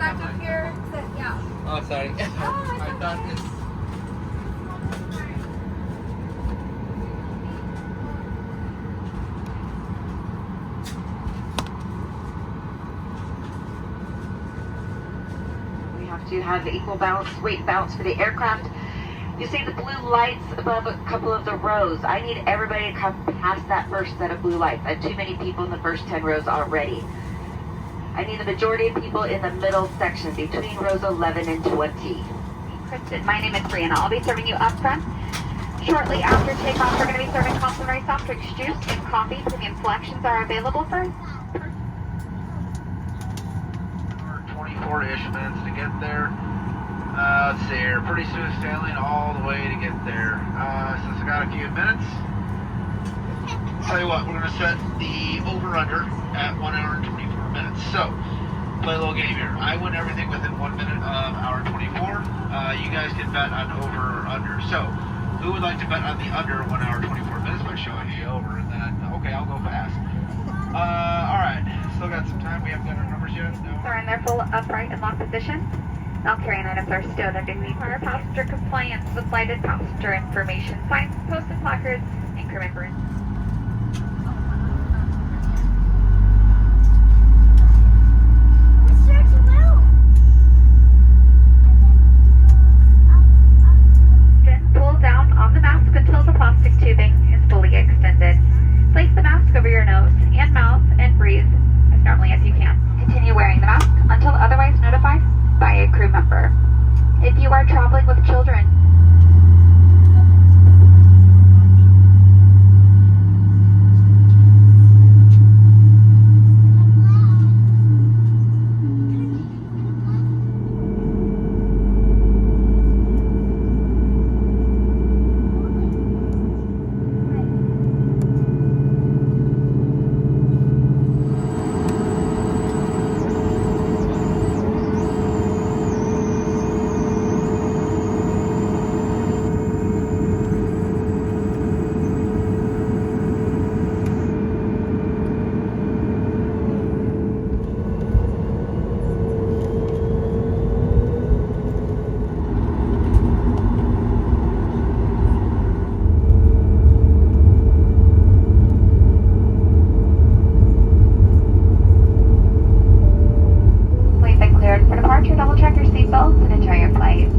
back up here. Yeah. Oh, sorry. I thought this. We have to have equal balance, weight balance for the aircraft. You see the blue lights above a couple of the rows. I need everybody to come past that first set of blue lights. I have too many people in the first 10 rows already. I need the majority of people in the middle section between rows 11 and 20. Kristen, my name is Brianna. I'll be serving you up front. Shortly after takeoff, we're going to be serving complimentary soft drinks, juice, and coffee. Premium selections are available for 24-ish minutes to get there. Let's see here, pretty smooth sailing all the way to get there. Since I got a few minutes, tell you what, we're going to set the over-under at 1 hour and 24 minutes. So, play a little game here. I win everything within 1 minute of hour 24. You guys can bet on over or under. So, who would like to bet on the under 1 hour 24 minutes by showing the over? And then, okay, I'll go fast. Alright, still got some time. We haven't got our numbers yet. No. are in their full upright and locked position. All carrying items are stowed underneath our passenger compliance with lighted passenger information signs, posted placards, and crew member. Pull down on the mask until the plastic tubing is fully extended. Place the mask over your nose and mouth and breathe as normally as you can. Continue wearing the mask until otherwise notified by a crew member. If you are traveling with children, double check your seatbelts and enjoy your flight.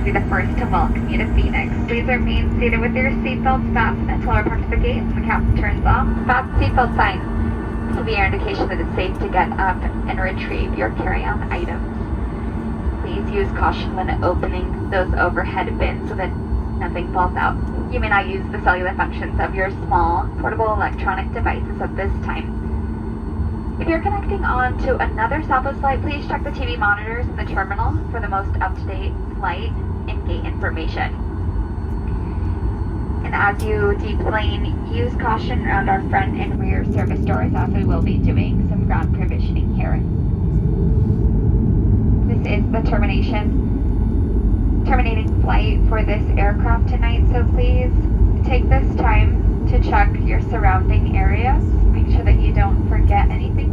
to be the first to welcome you to Phoenix. Please remain seated with your seatbelts fastened until our park to the gate and the captain turns off. Fasten seatbelt sign. This will be your indication that it's safe to get up and retrieve your carry-on items. Please use caution when opening those overhead bins so that nothing falls out. You may not use the cellular functions of your small portable electronic devices at this time. If you're connecting on to another Southwest flight, please check the TV monitors in the terminal for the most up-to-date flight and gate information. And as you deplane, use caution around our front and rear service doors as we will be doing some ground provisioning here. This is the terminating flight for this aircraft tonight, so please take this time to check your surrounding areas. Make sure that you don't forget anything.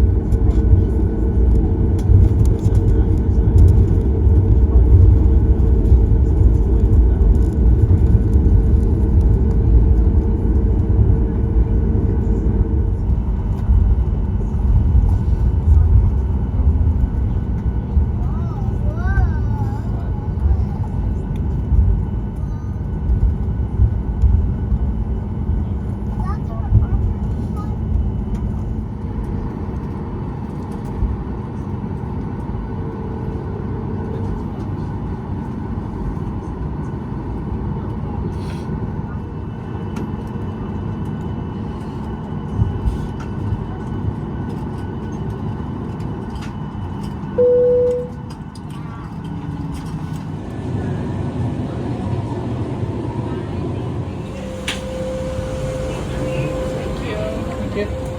Thank you.